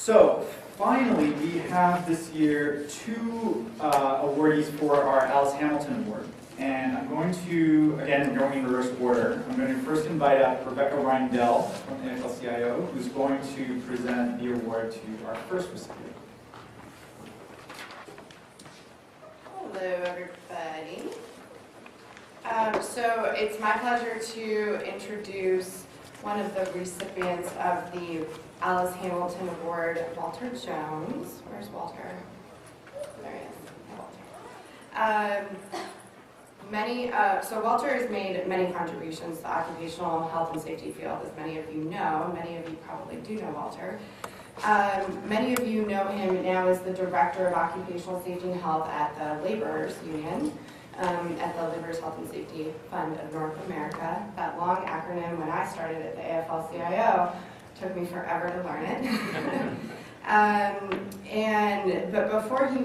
So finally, we have this year two awardees for our Alice Hamilton Award. And I'm going to, again, going in reverse order. I'm going to first invite up Rebecca Reindell from the AFL-CIO, who's going to present the award to our first recipient. Hello, everybody. So it's my pleasure to introduce one of the recipients of the Alice Hamilton Award, Walter Jones. Where's Walter? There he is. Hi, Walter. So Walter has made many contributions to the occupational health and safety field, as many of you know. Many of you probably do know Walter. Many of you know him now as the Director of Occupational Safety and Health at the Laborers Union, at the Laborers Health and Safety Fund of North America. That long acronym, when I started at the AFL-CIO, took me forever to learn it. But before he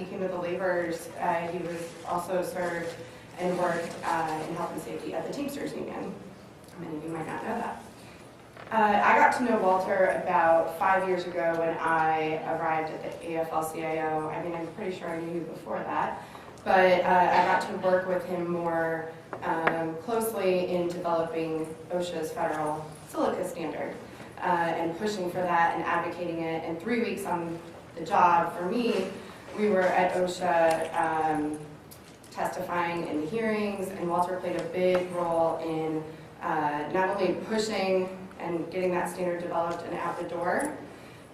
came to the Laborers, he was also served and worked in health and safety at the Teamsters Union. Many of you might not know that. I got to know Walter about 5 years ago when I arrived at the AFL-CIO. I mean, I'm pretty sure I knew you before that, but I got to work with him more closely in developing OSHA's federal silica standard and pushing for that and advocating it. And 3 weeks on the job for me, we were at OSHA testifying in the hearings, and Walter played a big role in not only pushing and getting that standard developed and out the door,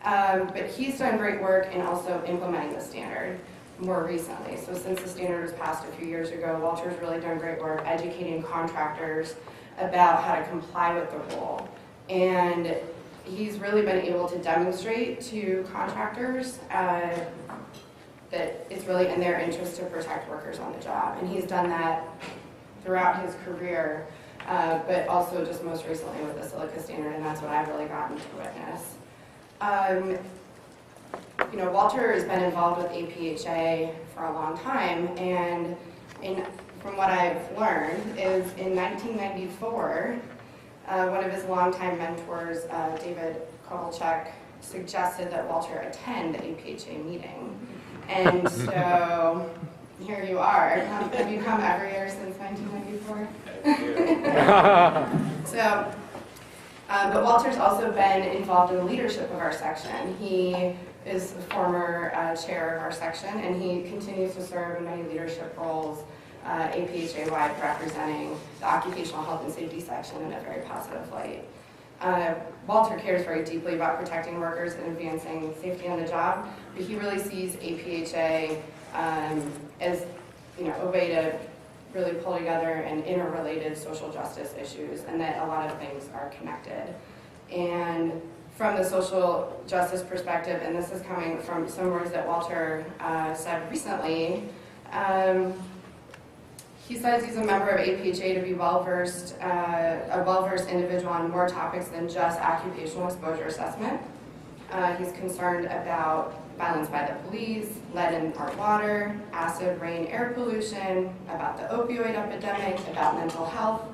but he's done great work in also implementing the standard more recently. So since the standard was passed a few years ago, Walter's really done great work educating contractors about how to comply with the rule. And he's really been able to demonstrate to contractors that it's really in their interest to protect workers on the job. And he's done that throughout his career, but also just most recently with the silica standard, and that's what I've really gotten to witness. You know, Walter has been involved with APHA for a long time, and from what I've learned is in 1994, one of his longtime mentors, David Kovalchuk, suggested that Walter attend the APHA meeting. And so here you are. Have you come every year since 1994? So, but Walter's also been involved in the leadership of our section. He is the former chair of our section, and he continues to serve in many leadership roles APHA-wide, representing the occupational health and safety section in a very positive light. Walter cares very deeply about protecting workers and advancing safety on the job, but he really sees APHA as, you know, a way to really pull together and interrelated social justice issues, and that a lot of things are connected. And from the social justice perspective, and this is coming from some words that Walter said recently, he says he's a member of APHA to be a well-versed individual on more topics than just occupational exposure assessment. He's concerned about violence by the police, lead in our water, acid rain air pollution, about the opioid epidemic, about mental health.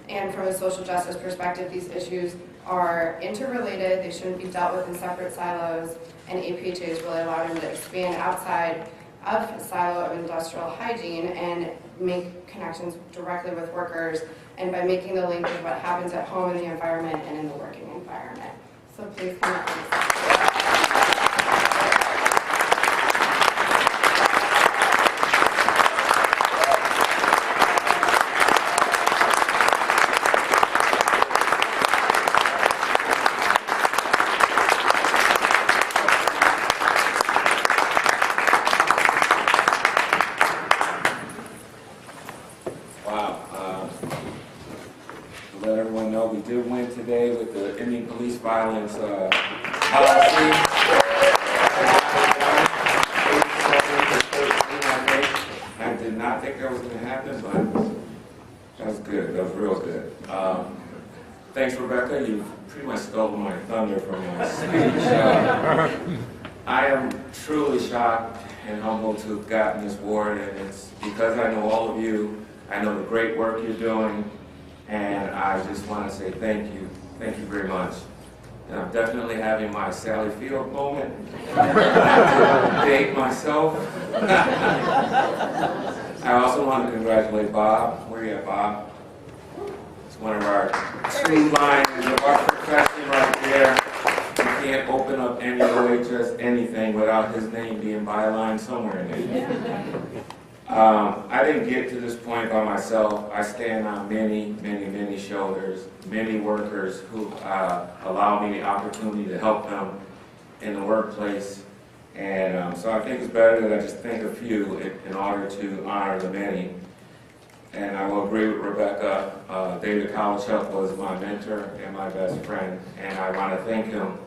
And from a social justice perspective, these issues are interrelated. They shouldn't be dealt with in separate silos, and APHA has really allowed him to expand outside of the silo of industrial hygiene and make connections directly with workers, and by making the link of what happens at home in the environment and in the working environment. So please come up and today with the ending police violence policy. I did not think that was going to happen, but that was good. That was real good. Thanks, Rebecca. You pretty much stole my thunder from my speech. I am truly shocked and humbled to have gotten this award, and it's because I know all of you. I know the great work you're doing. And I just want to say thank you very much. And I'm definitely having my Sally Field moment. Not to date myself. I also want to congratulate Bob. Where are you at, Bob? It's one of our true lions of our profession right there. You can't open up any OHS anything without his name being bylined somewhere in there. I didn't get to this point by myself. I stand on many shoulders, many workers who allow me the opportunity to help them in the workplace. And so I think it's better that I just think a few in order to honor the many. And I will agree with Rebecca. David Kowalchuk was my mentor and my best friend, and I want to thank him.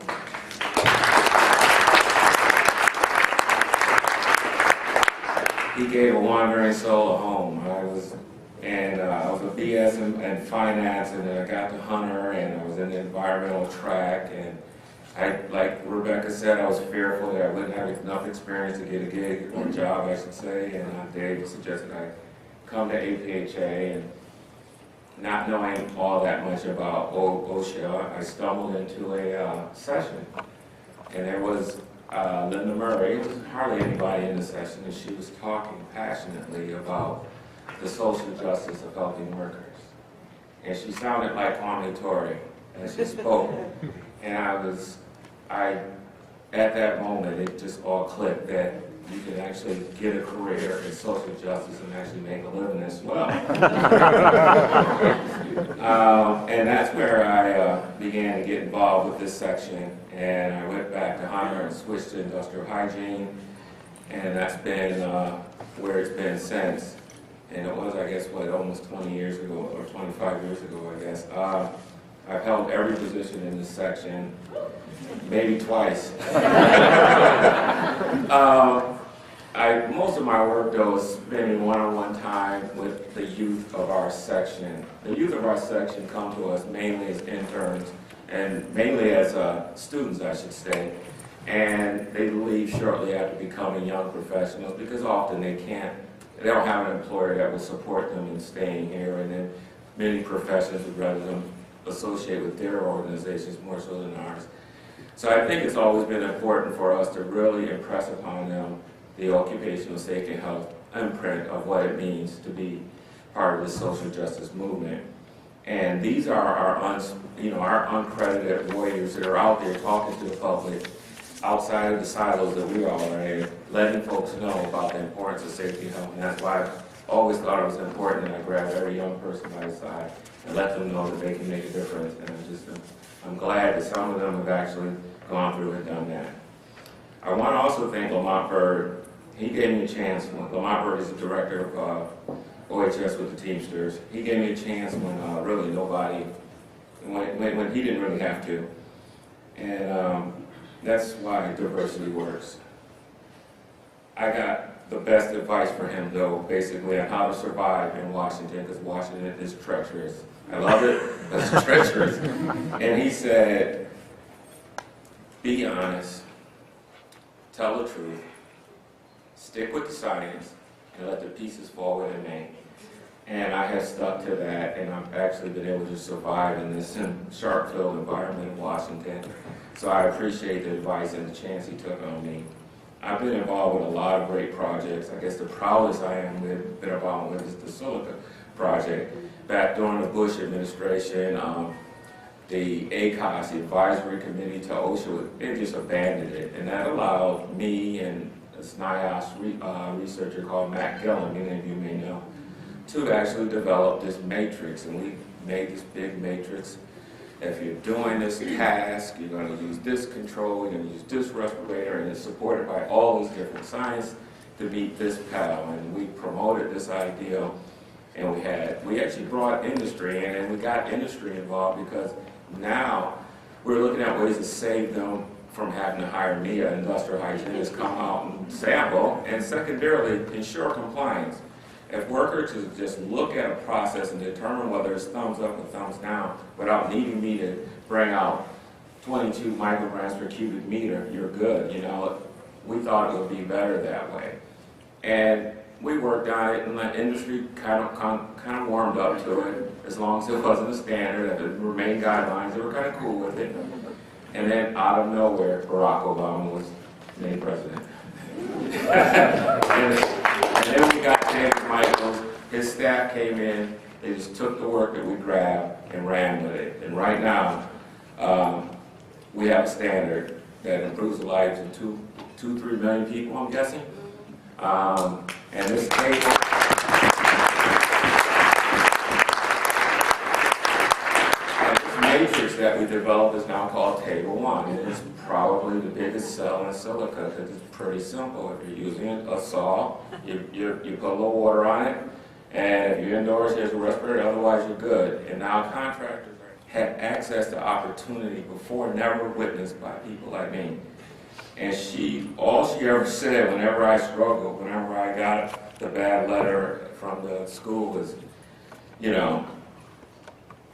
He gave a wandering soul a home. I was a BS in finance, and then I got to Hunter, and I was in the environmental track, and like Rebecca said, I was fearful that I wouldn't have enough experience to get a gig or a job, I should say, and Dave suggested I come to APHA, and not knowing all that much about OSHA, I stumbled into a session, and there was Linda Murray. There was hardly anybody in the session, and she was talking passionately about the social justice of helping workers. And she sounded like Kwame Ture as she spoke. And at that moment, it just all clicked that you can actually get a career in social justice and actually make a living as well. And that's where I began to get involved with this section. And I went back to Hunter and switched to industrial hygiene. And that's been where it's been since. And it was, I guess, almost 20 years ago, or 25 years ago, I guess. I've held every position in this section, maybe twice. Most of my work, though, is spending one-on-one time with the youth of our section. The youth of our section come to us mainly as interns, and mainly as students, I should say. And they leave shortly after becoming young professionals because often they don't have an employer that will support them in staying here, and then many professionals would rather them associate with their organizations more so than ours. So I think it's always been important for us to really impress upon them the occupational safety and health imprint of what it means to be part of the social justice movement. And these are our uncredited warriors that are out there talking to the public outside of the silos that we all are in, letting folks know about the importance of safety and health. And that's why I always thought it was important that I grab every young person by the side and let them know that they can make a difference. And I'm glad that some of them have actually gone through and done that. I want to also thank Lamont Bird. He gave me a chance. Lamont Bird is the director of OHS with the Teamsters. He gave me a chance when really nobody, when he didn't really have to. And that's why diversity works. I got the best advice for him, though, basically on how to survive in Washington, because Washington is treacherous. I love it, but it's treacherous. And he said, be honest, tell the truth, stick with the science, and let the pieces fall where they may. And I have stuck to that, and I've actually been able to survive in this sharp-filled environment in Washington. So I appreciate the advice and the chance he took on me. I've been involved with a lot of great projects. I guess the proudest I am been involved with is the Silica project. Back during the Bush administration, the ACOS, the advisory committee to OSHA, they just abandoned it. And that allowed me and a SNIOS researcher called Matt Gillen, many of you may know, to actually develop this matrix. And we made this big matrix. If you're doing this task, you're going to use this control, you're going to use this respirator, and it's supported by all these different science to meet this PAL. And we promoted this idea, and we actually brought industry in, and we got industry involved because now we're looking at ways to save them from having to hire me, an industrial hygienist, come out and sample, and secondarily, ensure compliance. If workers could just look at a process and determine whether it's thumbs up or thumbs down without needing me to bring out 22 micrograms per cubic meter, you're good. You know, we thought it would be better that way. And we worked on it, and the industry kind of warmed up to it. As long as it wasn't a standard, if it remained guidelines, they were kind of cool with it. And then out of nowhere, Barack Obama was named president. and then we got James Michaels, his staff came in, they just took the work that we grabbed and ran with it. And right now, we have a standard that improves the lives of 3 million people, I'm guessing. And this table, matrix that we developed is now called Table 1. It is probably the biggest cell in silica because it's pretty simple. If you're using a saw, you put a little water on it, and if you're indoors, here's a respirator, otherwise you're good. And now contractors have access to opportunity before never witnessed by people like me. And all she ever said whenever I struggled, whenever I got the bad letter from the school was, you know,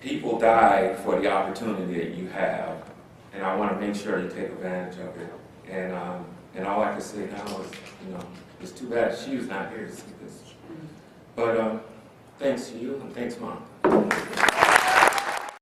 people die for the opportunity that you have, and I want to make sure you take advantage of it. And all I can say now is, you know, it's too bad she was not here to see this. But thanks to you, and thanks, Mom.